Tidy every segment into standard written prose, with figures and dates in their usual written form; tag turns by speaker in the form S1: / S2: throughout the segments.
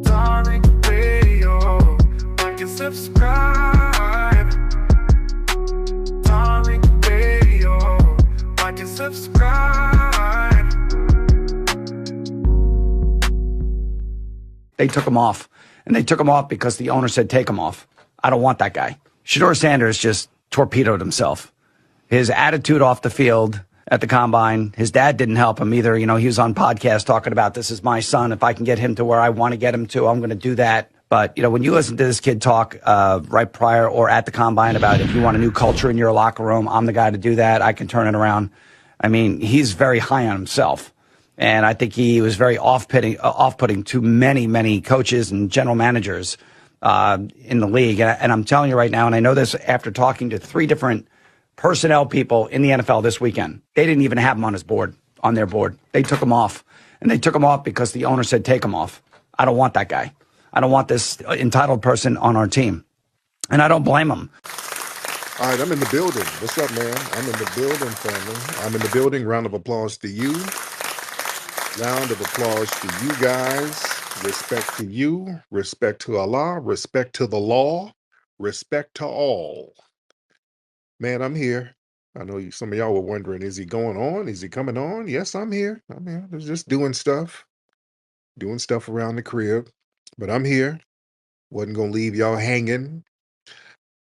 S1: Tariq Radio, like and subscribe. Tariq Radio, like and subscribe.
S2: They took him off, and they took him off because the owner said, take him off. I don't want that guy. Shedeur Sanders just torpedoed himself. His attitude off the field at the combine, his dad didn't help him either. You know, he was on podcast talking about, this is my son. If I can get him to where I want to get him to, I'm going to do that. But, you know, when you listen to this kid talk right prior or at the combine about if you want a new culture in your locker room, I'm the guy to do that. I can turn it around. I mean, he's very high on himself. And I think he was very off-putting to many, many coaches and general managers in the league. And I'm telling you right now, and I know this after talking to 3 different personnel people in the NFL this weekend, they didn't even have him on their board. They took him off. And they took him off because the owner said, take him off. I don't want that guy. I don't want this entitled person on our team. And I don't blame him.
S3: All right, I'm in the building. What's up, man? I'm in the building, family. I'm in the building. Round of applause to you. Round of applause to you guys. Respect to you. Respect to Allah. Respect to the law. Respect to all. Man, I'm here. I know some of y'all were wondering, is he going on? Is he coming on? Yes, I'm here. I'm here. I was just doing stuff around the crib. But I'm here. Wasn't going to leave y'all hanging.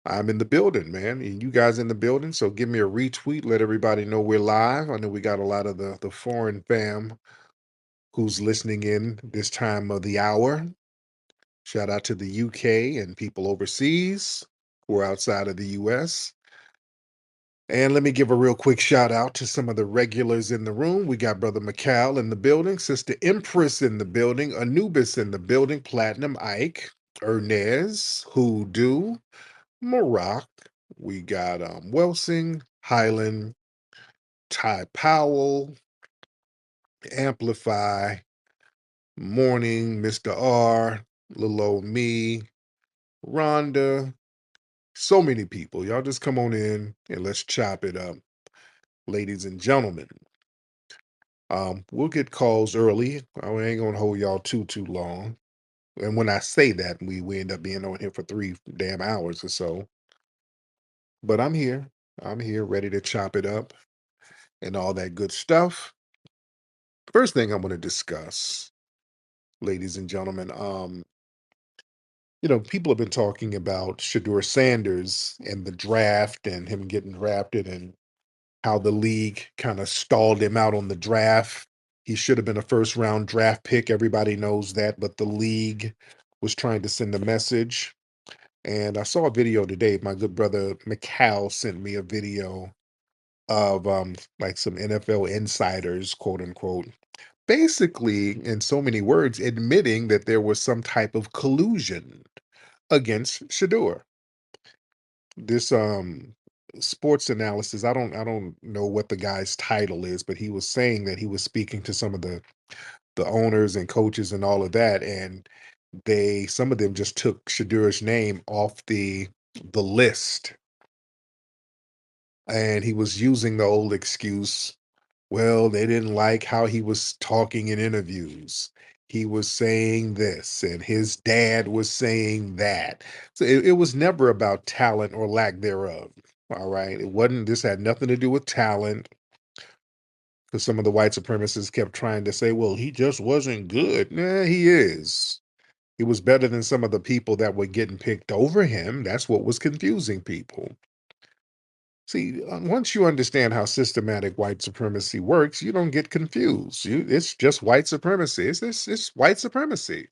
S3: I'm in the building, man. And you guys in the building, so give me a retweet. Let everybody know we're live. I know we got a lot of the foreign fam who's listening in this time of the hour. Shout out to the UK and people overseas who are outside of the US. And let me give a real quick shout out to some of the regulars in the room. We got Brother McCall in the building, Sister Empress in the building, Anubis in the building, Platinum Ike, Ernez, Hoodoo, Maroc. We got Welsing, Highland, Ty Powell, Amplify, Morning, Mr. R, Little Old Me, Rhonda. So many people. Y'all just come on in and let's chop it up, ladies and gentlemen. We'll get calls early. I ain't gonna hold y'all too long. And when I say that, we end up being on here for 3 damn hours or so. But I'm here. I'm here ready to chop it up and all that good stuff. First thing I'm going to discuss, ladies and gentlemen, people have been talking about Shedeur Sanders and the draft and him getting drafted and how the league kind of stalled him out on the draft. He should have been a first-round draft pick. Everybody knows that, but the league was trying to send a message. And I saw a video today. My good brother McCall sent me a video of like some NFL insiders, quote unquote, basically, in so many words, admitting that there was some type of collusion against Shedeur. This sports analysis, I don't know what the guy's title is, but he was saying that he was speaking to some of the owners and coaches and all of that, and some of them just took Shedeur's name off the list. And he was using the old excuse, well, they didn't like how he was talking in interviews. He was saying this, and his dad was saying that. So it was never about talent or lack thereof. All right. This had nothing to do with talent. Because some of the white supremacists kept trying to say, well, he just wasn't good. Nah, he is. He was better than some of the people that were getting picked over him. That's what was confusing people. See, once you understand how systematic white supremacy works, you don't get confused. It's just white supremacy. It's white supremacy.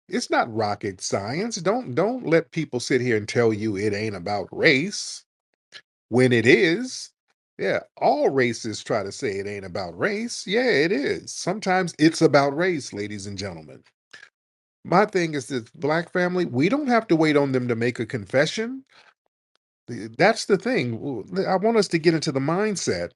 S3: It's not rocket science. Don't let people sit here and tell you it ain't about race when it is. Yeah, all races try to say it ain't about race. Yeah, it is. Sometimes it's about race, ladies and gentlemen. My thing is this black family, we don't have to wait on them to make a confession. That's the thing. I want us to get into the mindset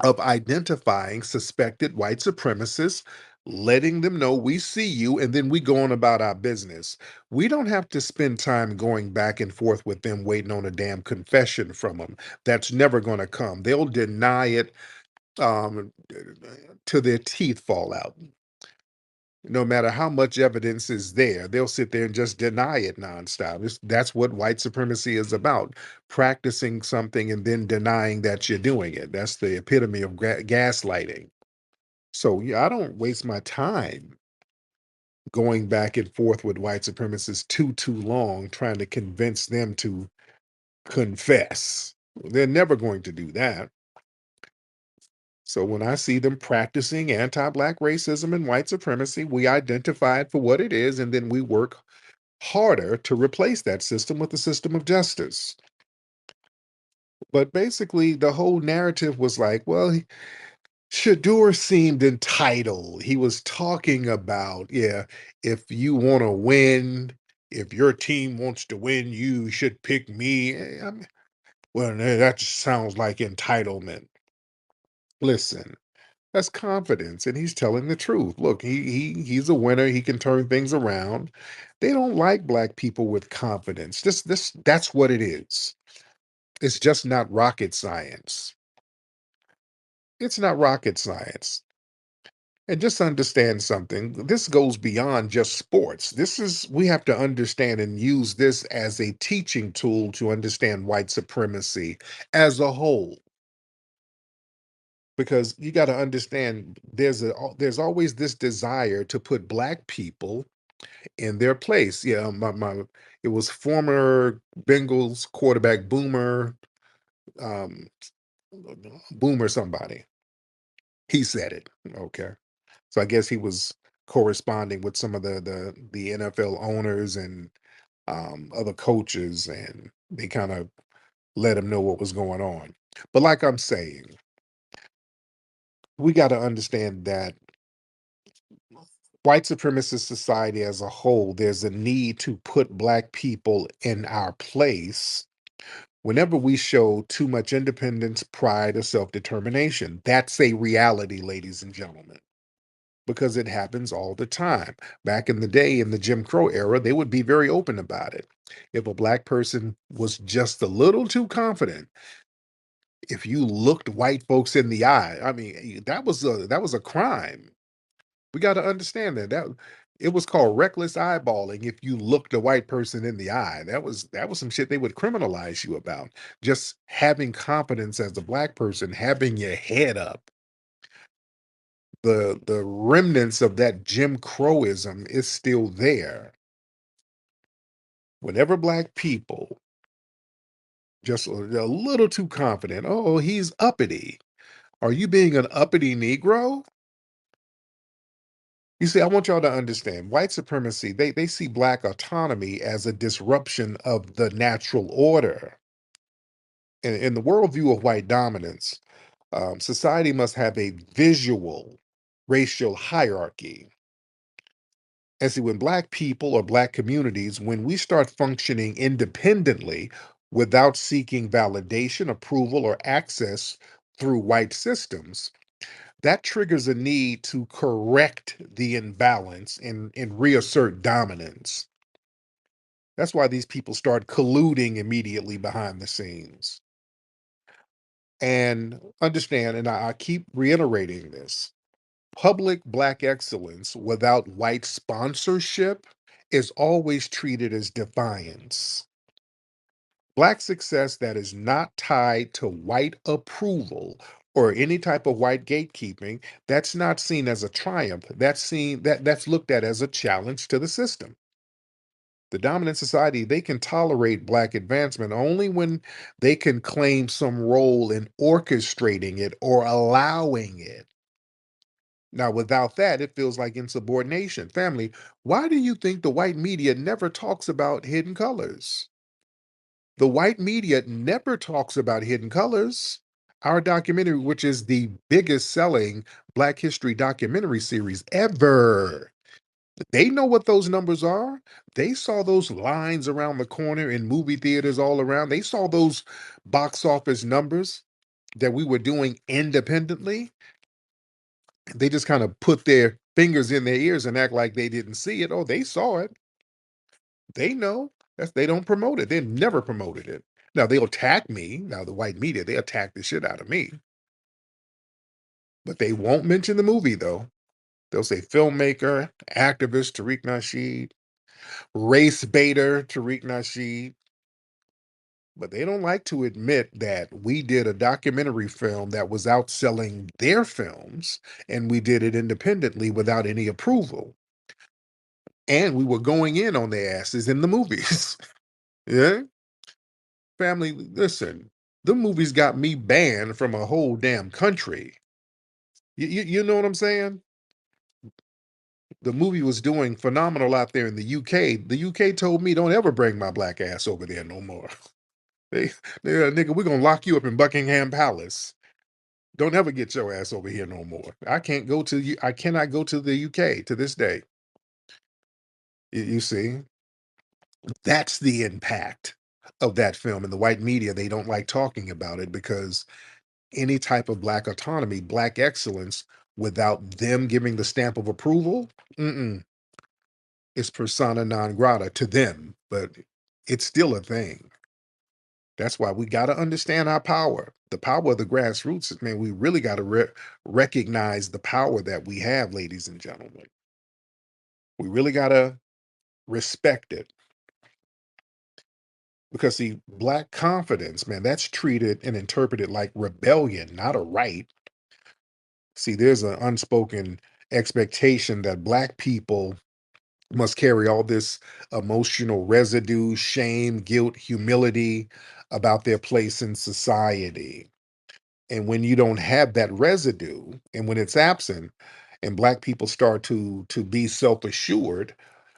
S3: of identifying suspected white supremacists, letting them know we see you, and then we go on about our business. We don't have to spend time going back and forth with them waiting on a damn confession from them. That's never going to come. They'll deny it um, till their teeth fall out. No matter how much evidence is there, they'll sit there and just deny it nonstop. That's what white supremacy is about: practicing something and then denying that you're doing it. That's the epitome of gaslighting. So, yeah, I don't waste my time going back and forth with white supremacists too long, trying to convince them to confess. They're never going to do that. So when I see them practicing anti-black racism and white supremacy, we identify it for what it is, and then we work harder to replace that system with the system of justice. But basically, the whole narrative was like, well, Shedeur seemed entitled. He was talking about, yeah, if you want to win, if your team wants to win, you should pick me. Well, that just sounds like entitlement. Listen, that's confidence, and he's telling the truth. Look, he's a winner. He can turn things around. They don't like black people with confidence. That's what it is. It's just not rocket science. It's not rocket science. And just understand something. This goes beyond just sports. We have to understand and use this as a teaching tool to understand white supremacy as a whole. Because you got to understand there's always this desire to put black people in their place. Yeah, it was former Bengals quarterback um, Boomer somebody. He said it. Okay. So I guess he was corresponding with some of the NFL owners and other coaches, and they kind of let him know what was going on. But like I'm saying, we got to understand that white supremacist society as a whole, there's a need to put black people in our place whenever we show too much independence, pride, or self-determination. That's a reality, ladies and gentlemen, because it happens all the time. Back in the day, in the Jim Crow era, they would be very open about it. If a black person was just a little too confident, if you looked white folks in the eye, I mean, that was a crime. We got to understand that it was called reckless eyeballing. If you looked a white person in the eye, that was some shit they would criminalize you about. Just having confidence as a black person, having your head up. The remnants of that Jim Crowism is still there. Whenever black people just a little too confident, oh, he's uppity. Are you being an uppity Negro? You see, I want y'all to understand white supremacy, they see black autonomy as a disruption of the natural order. In the worldview of white dominance, society must have a visual racial hierarchy. And see, when black people or black communities, when we start functioning independently without seeking validation, approval, or access through white systems, that triggers a need to correct the imbalance and reassert dominance. That's why these people start colluding immediately behind the scenes. And understand, and I keep reiterating this, public black excellence without white sponsorship is always treated as defiance. Black success that is not tied to white approval or any type of white gatekeeping, that's not seen as a triumph. That's looked at as a challenge to the system. The dominant society, they can tolerate black advancement only when they can claim some role in orchestrating it or allowing it. Now, without that, it feels like insubordination. Family, why do you think the white media never talks about hidden colors? The white media never talks about hidden colors. Our documentary, which is the biggest selling Black history documentary series ever, they know what those numbers are. They saw those lines around the corner in movie theaters all around. They saw those box office numbers that we were doing independently. They just kind of put their fingers in their ears and act like they didn't see it. Oh, they saw it. They know. They don't promote it. They never promoted it. Now they'll attack me. Now the white media, they attack the shit out of me. but they won't mention the movie though. They'll say filmmaker, activist Tariq Nasheed, race baiter Tariq Nasheed, but they don't like to admit that we did a documentary film that was outselling their films, and we did it independently without any approval. And we were going in on their asses in the movies. Yeah. Family, listen, the movies got me banned from a whole damn country. You know what I'm saying? The movie was doing phenomenal out there in the UK. The UK told me, don't ever bring my black ass over there no more. They, nigga, we're gonna lock you up in Buckingham Palace. Don't ever get your ass over here no more. I can't go to you. I cannot go to the UK to this day. You see, that's the impact of that film. And the white media, they don't like talking about it because any type of black autonomy, black excellence, without them giving the stamp of approval, it's persona non grata to them. But it's still a thing. That's why we got to understand our power. The power of the grassroots, man, we really got to recognize the power that we have, ladies and gentlemen. We really got to respect it. Because, see, black confidence, man, that's treated and interpreted like rebellion, not a right. See, there's an unspoken expectation that black people must carry all this emotional residue, shame, guilt, humility about their place in society. And when you don't have that residue, and when it's absent, and black people start to be self-assured,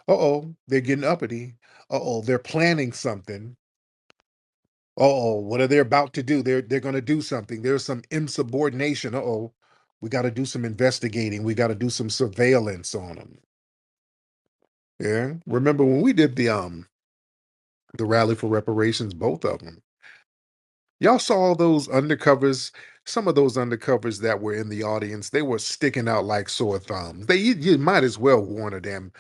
S3: uh-oh, they're getting uppity. Uh-oh, they're planning something. Uh-oh, what are they about to do? They're gonna do something. There's some insubordination. Uh-oh, we got to do some investigating. We got to do some surveillance on them. Yeah. Remember when we did the rally for reparations, both of them. Y'all saw those undercovers, some of those undercovers that were in the audience, they were sticking out like sore thumbs. You might as well worn a damn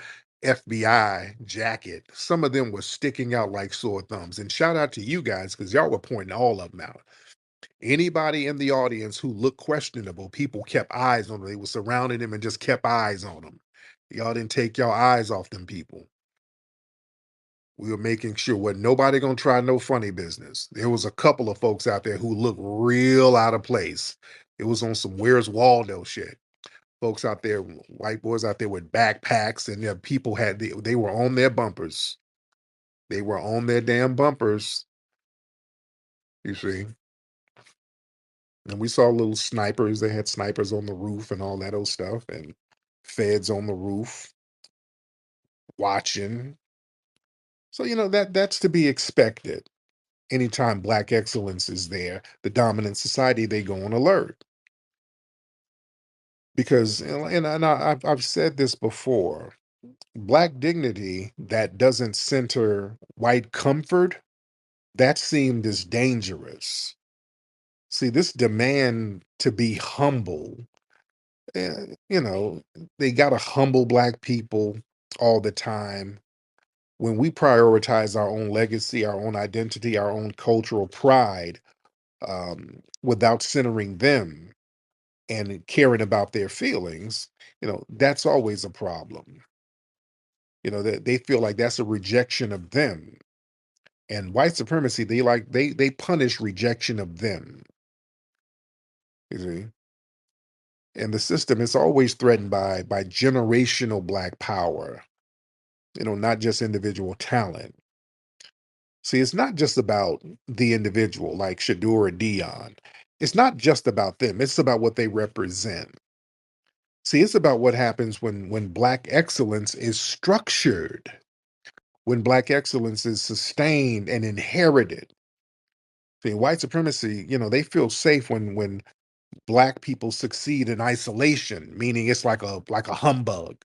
S3: FBI jacket. Some of them were sticking out like sore thumbs. And shout out to you guys because y'all were pointing all of them out. Anybody in the audience who looked questionable, people kept eyes on them. They were surrounding them and just kept eyes on them. Y'all didn't take your eyes off them people. We were making sure wasn't nobody gonna try no funny business. There was a couple of folks out there who looked real out of place. It was on some Where's Waldo shit. Folks out there, white boys out there with backpacks, and their people they were on their bumpers. They were on their damn bumpers. You see. And we saw little snipers. They had snipers on the roof and all that old stuff, and feds on the roof watching. So that's to be expected. Anytime black excellence is there, the dominant society, they go on alert. Because, I've said this before, black dignity that doesn't center white comfort, that seemed as dangerous. See, this demand to be humble, eh, you know, they got to humble black people all the time. When we prioritize our own legacy, our own identity, our own cultural pride, without centering them and caring about their feelings, that's always a problem. That they feel like that's a rejection of them. And white supremacy, they punish rejection of them. You see? And the system is always threatened by generational black power, not just individual talent. See, it's not just about the individual like Shedeur or Dion. It's not just about them. It's about what they represent. See, it's about what happens when black excellence is structured, when black excellence is sustained and inherited. See, white supremacy, they feel safe when black people succeed in isolation, meaning it's like a humbug.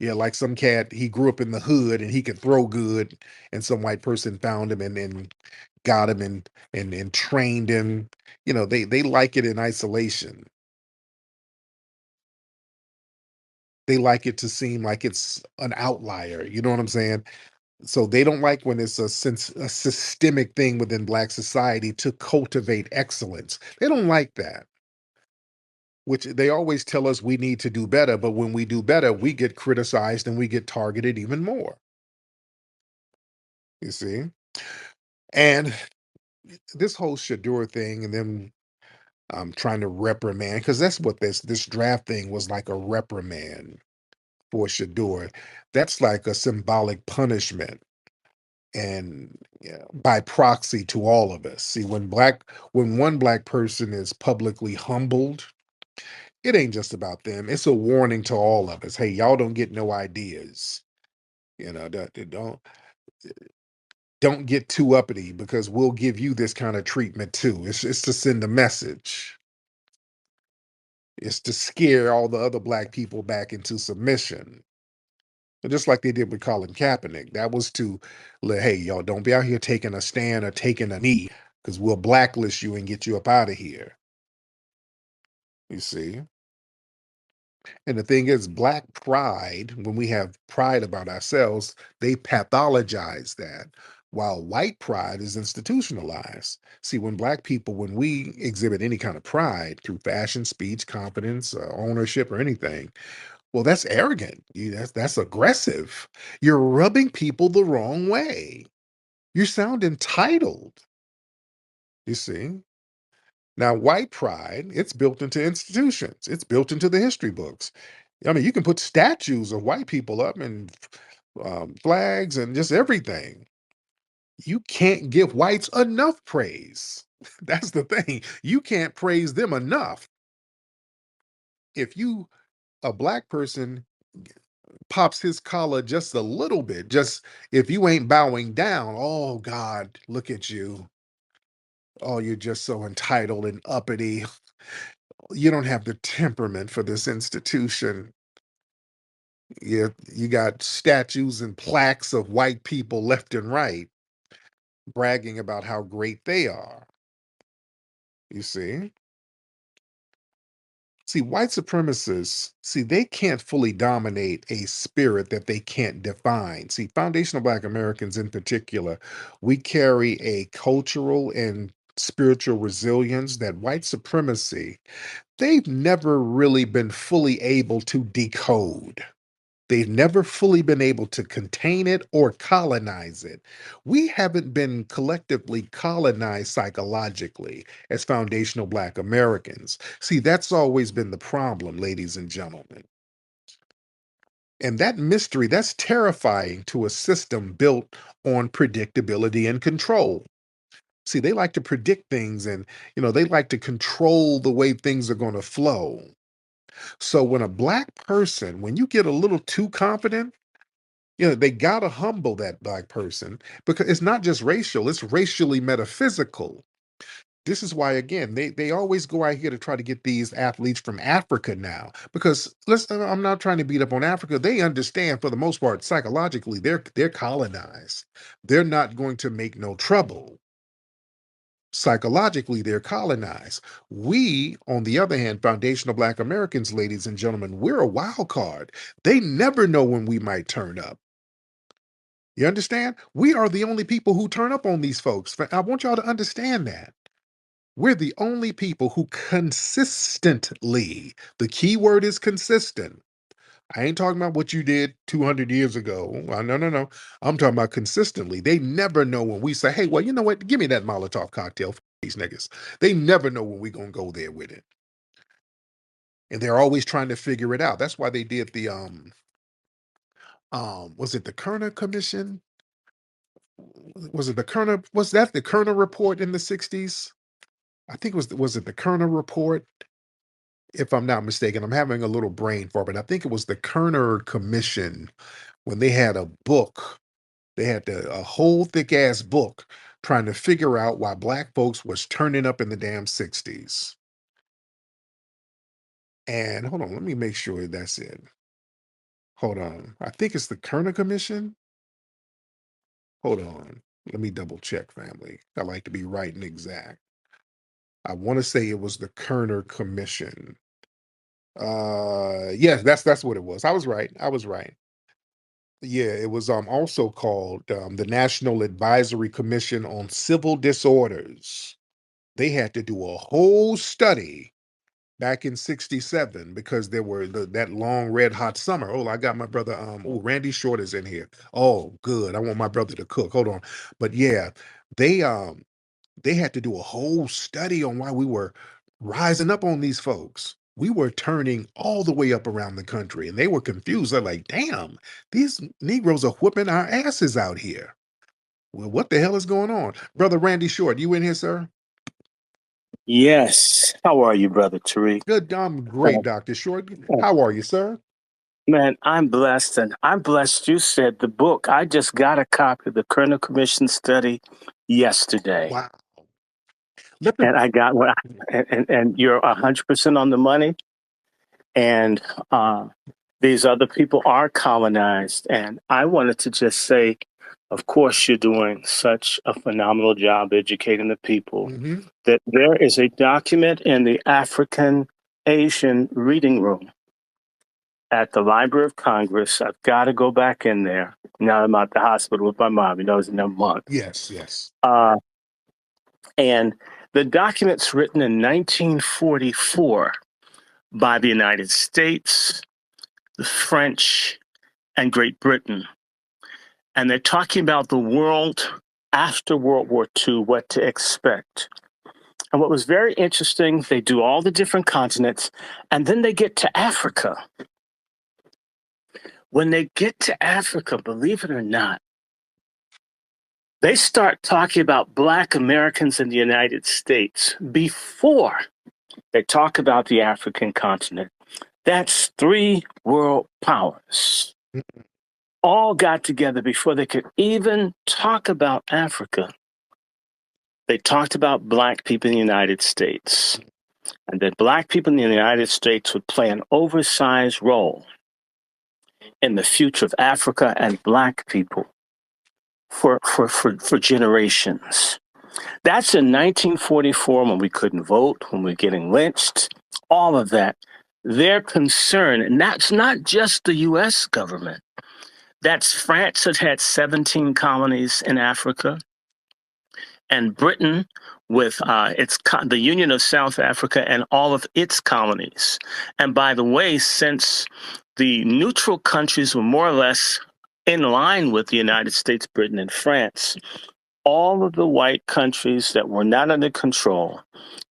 S3: Yeah, like some cat, he grew up in the hood and he could throw good, and some white person found him and got him and trained him. They like it in isolation. They like it to seem like it's an outlier. You know what I'm saying? So they don't like when it's a systemic thing within black society to cultivate excellence. They don't like that. which they always tell us we need to do better, but when we do better, we get criticized and we get targeted even more. You see? And this whole Shedeur thing and them trying to reprimand, because that's what this draft thing was like, a reprimand for Shedeur. That's like a symbolic punishment and, yeah, by proxy to all of us. See, when one black person is publicly humbled, it ain't just about them. It's a warning to all of us. Hey, y'all don't get no ideas. Don't get too uppity because we'll give you this kind of treatment too. It's to send a message. It's to scare all the other black people back into submission. And just like they did with Colin Kaepernick, that was to let, hey, y'all don't be out here taking a stand or taking a knee because we'll blacklist you and get you up out of here. You see? And the thing is, black pride, when we have pride about ourselves, they pathologize that, while white pride is institutionalized. See, when we exhibit any kind of pride through fashion, speech, confidence, ownership, or anything, well, that's arrogant. That's aggressive. You're rubbing people the wrong way. You sound entitled, you see? Now, white pride, it's built into institutions. It's built into the history books. I mean, you can put statues of white people up and flags and just everything. You can't give whites enough praise. That's the thing. You can't praise them enough. If a black person pops his collar just a little bit, just if you ain't bowing down, oh God, look at you. Oh, you're just so entitled and uppity. You don't have the temperament for this institution. You got statues and plaques of white people left and right bragging about how great they are. You see? See, white supremacists, see, they can't fully dominate a spirit that they can't define. See, foundational Black Americans in particular, we carry a cultural and spiritual resilience that white supremacy, they've never really been fully able to decode. They've never fully been able to contain it or colonize it. We haven't been collectively colonized psychologically as foundational Black Americans. See, that's always been the problem, ladies and gentlemen. And that mystery, that's terrifying to a system built on predictability and control. See, they like to predict things and, they like to control the way things are going to flow. So when a Black person, when you get a little too confident, they gotta humble that black person because it's not just racial, it's racially metaphysical. This is why, again, they always go out here to try to get these athletes from Africa now. Because listen, I'm not trying to beat up on Africa. They understand for the most part, psychologically, they're colonized. They're not going to make no trouble. Psychologically, they're colonized. We, on the other hand, foundational Black Americans, ladies and gentlemen, we're a wild card. They never know when we might turn up. You understand? We are the only people who turn up on these folks. I want y'all to understand that. We're the only people who consistently, the key word is consistent. I ain't talking about what you did 200 years ago. No, no, no. I'm talking about consistently. They never know when we say, hey, well, you know what? Give me that Molotov cocktail for these niggas. They never know when we're going to go there with it. And they're always trying to figure it out. That's why they did the, was it the Kerner Commission? Was that the Kerner report in the 60s? I think was it the Kerner report? If I'm not mistaken, I'm having a little brain fart, but I think it was the Kerner Commission when they had a book. They had a whole thick ass book trying to figure out why black folks was turning up in the damn 60s. And hold on, let me make sure that's it. Hold on. I think it's the Kerner Commission. Hold on. Let me double check, family. I like to be right and exact. I want to say it was the Kerner Commission. Yes, that's what it was. I was right. I was right. Yeah, it was also called the National Advisory Commission on Civil Disorders. They had to do a whole study back in '67 because there were that long red hot summer. Oh, I got my brother. Oh, Randy Short is in here. Oh, good. I want my brother to cook. Hold on. But yeah, they um they had to do a whole study on why we were rising up on these folks. We were turning all the way up around the country, and they were confused. They're like, "Damn, these Negroes are whooping our asses out here. Well, what the hell is going on?" Brother Randy Short, you in here, sir?
S4: Yes. How are you, brother Tariq?
S3: Good. I'm great,
S4: Uh,
S3: Dr. Short.
S4: uh,
S3: How are you, sir?
S4: Man, I'm blessed, and I'm blessed you said the book. I just got a copy of the Kerner Commission study yesterday,
S3: Wow. Let the
S4: and I got what, and you're 100% on the money. And uh, these other people are colonized, and I wanted to just say, of course, you're doing such a phenomenal job educating the people.
S3: Mhm.
S4: That there is a document in the African Asian reading room at the Library of Congress. I've got to go back in there. Now I'm at the hospital with my mom. You know, it's in a month.
S3: Yes, yes.
S4: Uh, and the document's written in 1944 by the United States, the French, and Great Britain. And they're talking about the world after World War II, what to expect. And what was very interesting, they do all the different continents, and then they get to Africa. When they get to Africa, believe it or not, they start talking about Black Americans in the United States before they talk about the African continent. That's three world powers
S3: Mm.
S4: all got together before they could even talk about Africa. They talked about Black people in the United States, and that Black people in the United States would play an oversized role in the future of Africa and Black people for generations. That's in 1944 when we couldn't vote, when we were getting lynched, all of that. Their concern, and that's not just the US government, that's France that had 17 colonies in Africa, and Britain with the Union of South Africa and all of its colonies. And by the way, since the neutral countries were more or less in line with the United States, Britain, and France, all of the white countries that were not under control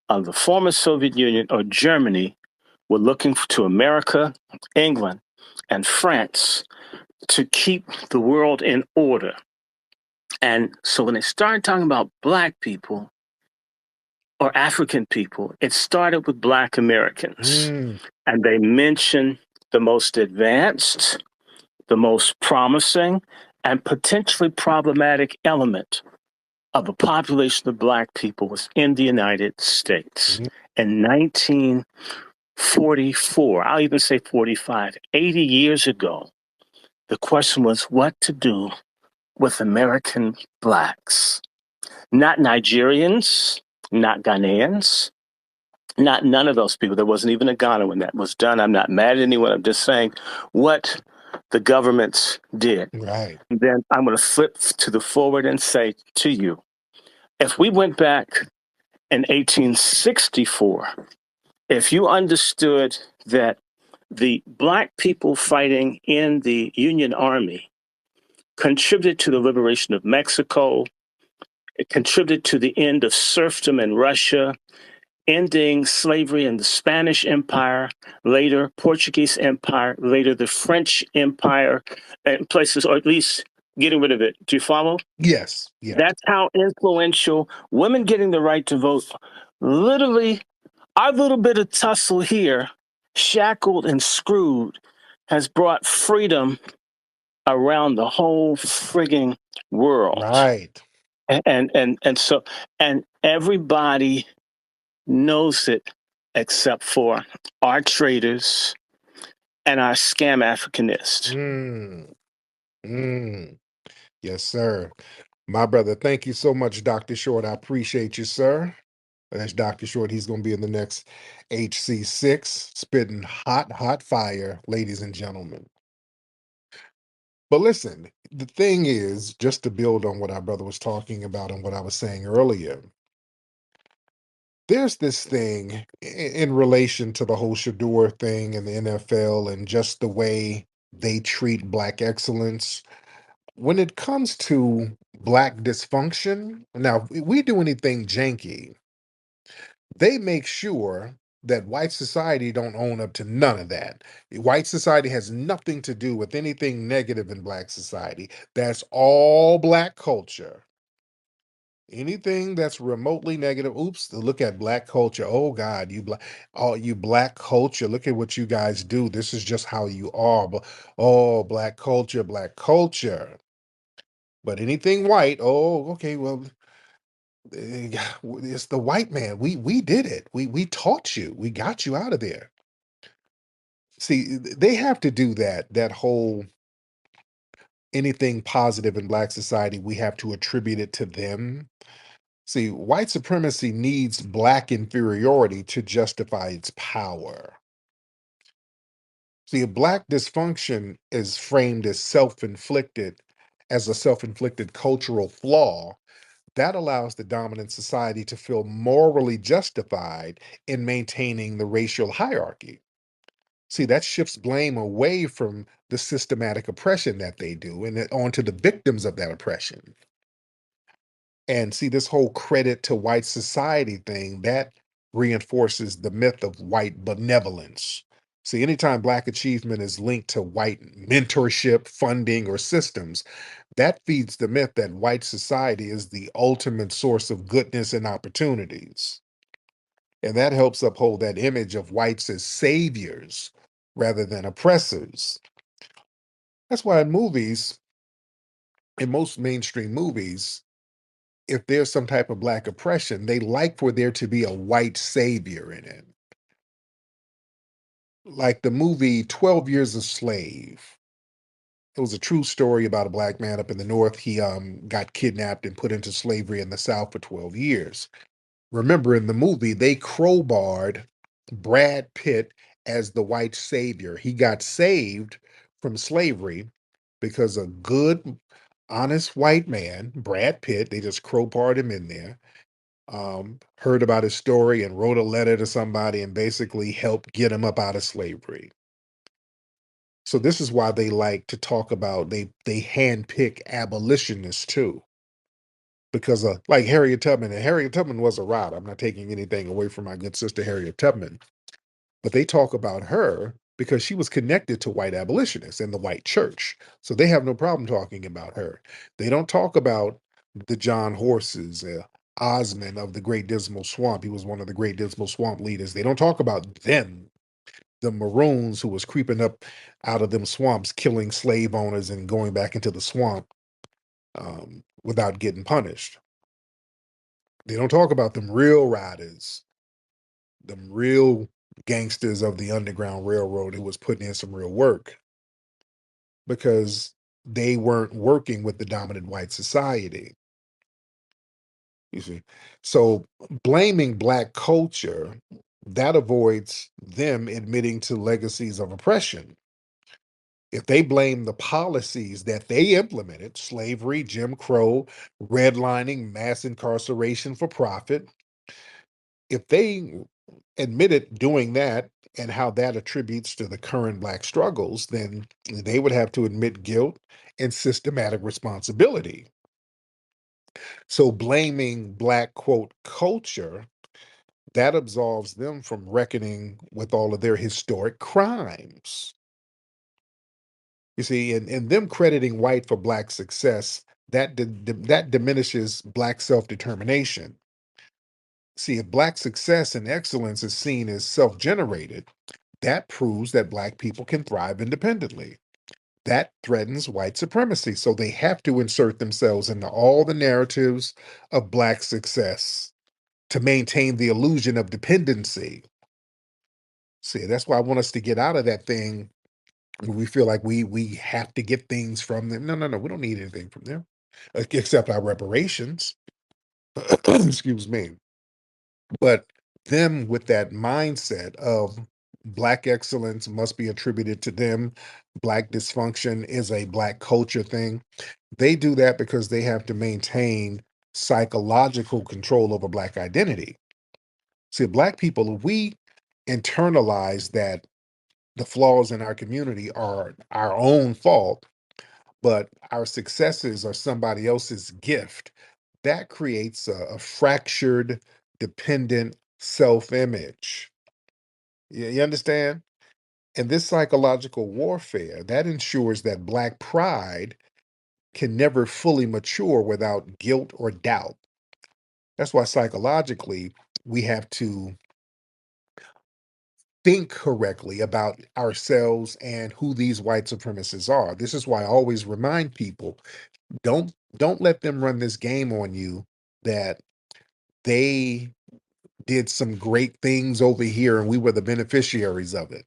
S4: of the former Soviet Union or Germany were looking to America, England, and France to keep the world in order. And so when they started talking about Black people or African people, it started with Black Americans.
S3: Mm.
S4: And they mentioned the most advanced, the most promising, and potentially problematic element of a population of Black people was in the United States.
S3: Mhm.
S4: In 1944, I'll even say 45, 80 years ago, the question was what to do with American Blacks. Not Nigerians, not Ghanaians, not none of those people. There wasn't even a Ghana when that was done. I'm not mad at anyone. I'm just saying what the governments did.
S3: Right.
S4: And then I'm going to flip to the forward and say to you, if we went back in 1864, if you understood that the Black people fighting in the Union Army contributed to the liberation of Mexico, it contributed to the end of serfdom in Russia, ending slavery in the Spanish Empire, later Portuguese Empire, later the French Empire, and places, or at least getting rid of it. Do you follow?
S3: Yes. Yes.
S4: That's how influential women getting the right to vote. Literally, our little bit of tussle here, shackled and screwed, has brought freedom around the whole frigging world.
S3: Right.
S4: And everybody knows it except for our traders and our scam Africanists.
S3: Mm. Mm. Yes, sir. My brother, thank you so much, Dr. Short. I appreciate you, sir. That's Dr. Short. He's going to be in the next HC6, spitting hot, hot fire, ladies and gentlemen. But listen, the thing is, just to build on what our brother was talking about and what I was saying earlier, there's this thing in relation to the whole Shedeur thing and the NFL and just the way they treat black excellence. When it comes to black dysfunction, now if we do anything janky, they make sure that white society don't own up to none of that. White society has nothing to do with anything negative in black society. That's all black culture. Anything that's remotely negative, oops, look at black culture. Oh God, you black culture. Look at what you guys do. This is just how you are. But oh, black culture, black culture. But anything white, oh, okay, well, it's the white man. We did it. We taught you. We got you out of there. See, they have to do that. That whole anything positive in black society, we have to attribute it to them. See, white supremacy needs black inferiority to justify its power. See, a black dysfunction is framed as as a self-inflicted cultural flaw that allows the dominant society to feel morally justified in maintaining the racial hierarchy. See, that shifts blame away from the systematic oppression that they do and onto the victims of that oppression. And see, this whole credit to white society thing, that reinforces the myth of white benevolence. See, anytime Black achievement is linked to white mentorship, funding, or systems, that feeds the myth that white society is the ultimate source of goodness and opportunities. And that helps uphold that image of whites as saviors rather than oppressors. That's why in most mainstream movies, if there's some type of black oppression, they like for there to be a white savior in it. Like the movie 12 Years a Slave. It was a true story about a black man up in the North. He got kidnapped and put into slavery in the South for 12 years. Remember in the movie, they crowbarred Brad Pitt as the white savior. He got saved from slavery because a good, honest white man, Brad Pitt, they just crowbarred him in there, heard about his story and wrote a letter to somebody and basically helped get him up out of slavery. So this is why they like to talk about they handpick abolitionists too, because like Harriet Tubman, and Harriet Tubman was a riot. I'm not taking anything away from my good sister Harriet Tubman, but they talk about her because she was connected to white abolitionists in the white church. So they have no problem talking about her. They don't talk about the John Horses, Osmond of the Great Dismal Swamp. He was one of the Great Dismal Swamp leaders. They don't talk about them, the Maroons who was creeping up out of them swamps, killing slave owners and going back into the swamp without getting punished. They don't talk about them real riders, them real gangsters of the Underground Railroad who was putting in some real work because they weren't working with the dominant white society. You see, so blaming black culture, that avoids them admitting to legacies of oppression. If they blame the policies that they implemented, slavery, Jim Crow, redlining, mass incarceration for profit, if they admitted doing that and how that attributes to the current black struggles, then they would have to admit guilt and systematic responsibility. So blaming black quote culture, that absolves them from reckoning with all of their historic crimes. You see, and them crediting white for black success, that diminishes black self-determination. See, if black success and excellence is seen as self-generated, that proves that black people can thrive independently. That threatens white supremacy. So they have to insert themselves into all the narratives of black success to maintain the illusion of dependency. See, that's why I want us to get out of that thing where we feel like we have to get things from them. No, no, no, we don't need anything from them except our reparations. Excuse me. But them with that mindset of black excellence must be attributed to them, black dysfunction is a black culture thing. They do that because they have to maintain psychological control over black identity. See, black people, we internalize that the flaws in our community are our own fault, but our successes are somebody else's gift. That creates a fractured, dependent self image. You understand? And this psychological warfare that ensures that black pride can never fully mature without guilt or doubt. That's why psychologically we have to think correctly about ourselves and who these white supremacists are. This is why I always remind people, don't let them run this game on you that they did some great things over here and we were the beneficiaries of it.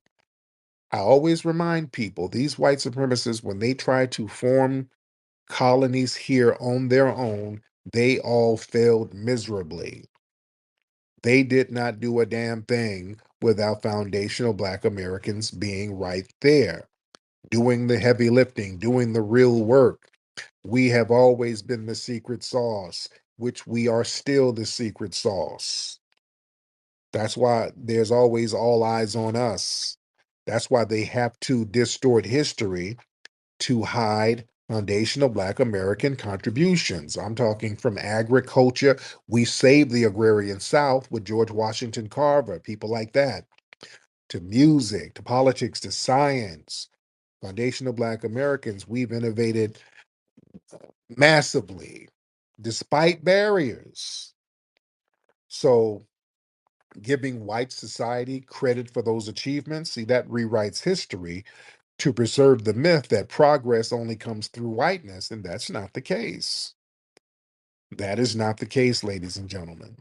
S3: I always remind people, these white supremacists, when they try to form colonies here on their own, they all failed miserably. They did not do a damn thing without foundational Black Americans being right there, doing the heavy lifting, doing the real work. We have always been the secret sauce, which we are still the secret sauce. That's why there's always all eyes on us. That's why they have to distort history to hide foundational Black American contributions. I'm talking from agriculture. We saved the agrarian South with George Washington Carver, people like that, to music, to politics, to science. Foundational Black Americans, we've innovated massively despite barriers. So, giving white society credit for those achievements, see, that rewrites history to preserve the myth that progress only comes through whiteness, and that's not the case. That is not the case, ladies and gentlemen.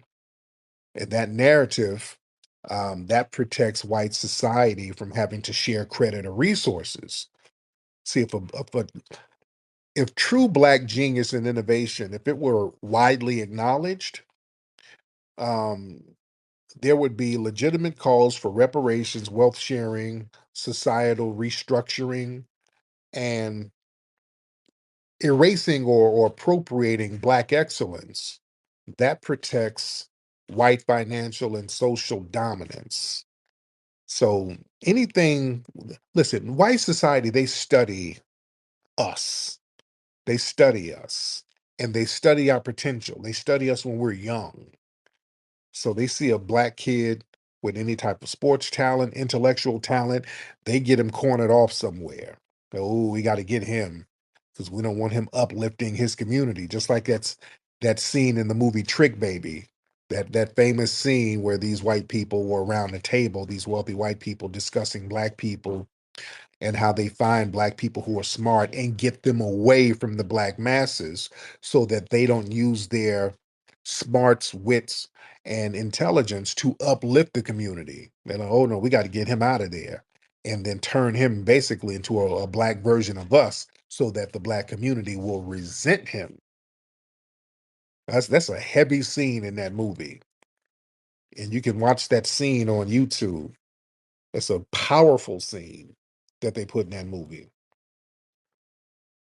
S3: And that narrative that protects white society from having to share credit or resources. See, if true Black genius and innovation, if it were widely acknowledged, um, there would be legitimate calls for reparations, wealth sharing, societal restructuring, and erasing or appropriating Black excellence. That protects white financial and social dominance. So anything, listen, white society, they study us. They study us and they study our potential. They study us when we're young. So they see a Black kid with any type of sports talent, intellectual talent, they get him cornered off somewhere. Oh, we got to get him because we don't want him uplifting his community. Just like that scene in the movie Trick Baby, that famous scene where these white people were around a table, these wealthy white people discussing Black people and how they find Black people who are smart and get them away from the Black masses so that they don't use their smarts, wits, and intelligence to uplift the community. They're like, oh no, we got to get him out of there. And then turn him basically into a Black version of us so that the Black community will resent him. That's a heavy scene in that movie. And you can watch that scene on YouTube. It's a powerful scene that they put in that movie.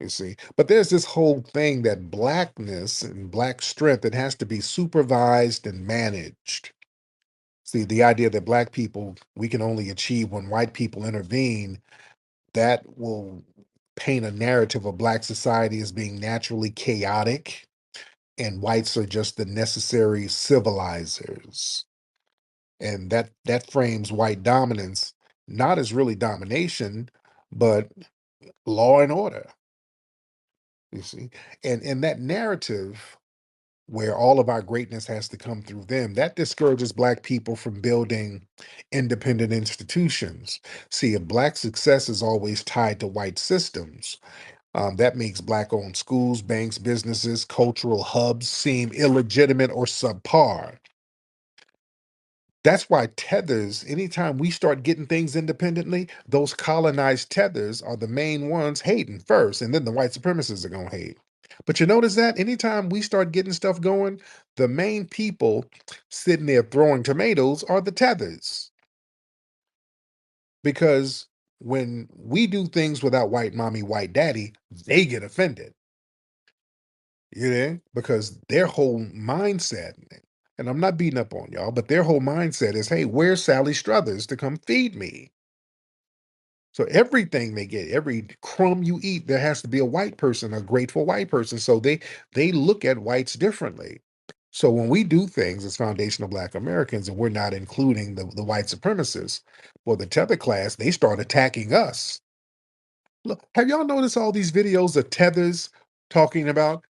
S3: You see, but there's this whole thing that Blackness and Black strength, it has to be supervised and managed. See, the idea that Black people, we can only achieve when white people intervene, that will paint a narrative of Black society as being naturally chaotic, and whites are just the necessary civilizers. And that frames white dominance not as really domination, but law and order. You see, and that narrative where all of our greatness has to come through them, that discourages Black people from building independent institutions. See, if Black success is always tied to white systems, that makes Black-owned schools, banks, businesses, cultural hubs seem illegitimate or subpar. That's why tethers, anytime we start getting things independently, those colonized tethers are the main ones hating first, and then the white supremacists are going to hate. But you notice that anytime we start getting stuff going, the main people sitting there throwing tomatoes are the tethers. Because when we do things without white mommy, white daddy, they get offended. You know, because their whole mindset, And I'm not beating up on y'all, but their whole mindset is, hey, where's Sally Struthers to come feed me? So everything they get, every crumb you eat, there has to be a white person, a grateful white person. So they look at whites differently. So when we do things as foundational Black Americans and we're not including the white supremacists, well, the tether class, they start attacking us. Look, have y'all noticed all these videos of tethers talking about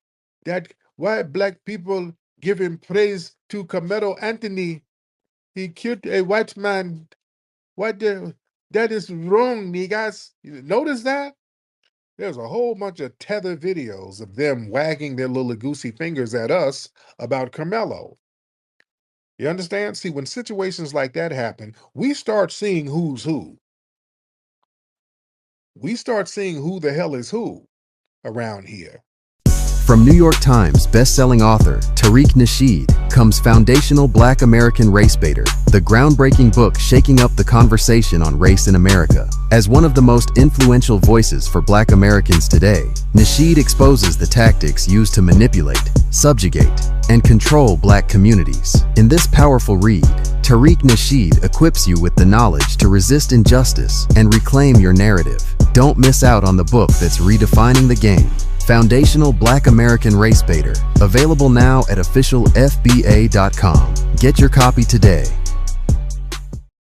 S3: that why Black people giving praise to Carmelo Anthony? He killed a white man. That is wrong, niggas. You notice that? There's a whole bunch of tether videos of them wagging their little goosey fingers at us about Carmelo. You understand? See, when situations like that happen, we start seeing who's who. We start seeing who the hell is who around here.
S5: From New York Times best-selling author Tariq Nasheed comes Foundational Black American Race Baiter, the groundbreaking book shaking up the conversation on race in America. As one of the most influential voices for Black Americans today, Nasheed exposes the tactics used to manipulate, subjugate, and control Black communities. In this powerful read, Tariq Nasheed equips you with the knowledge to resist injustice and reclaim your narrative. Don't miss out on the book that's redefining the game. Foundational Black American Race Baiter, available now at officialfba.com. Get your copy today.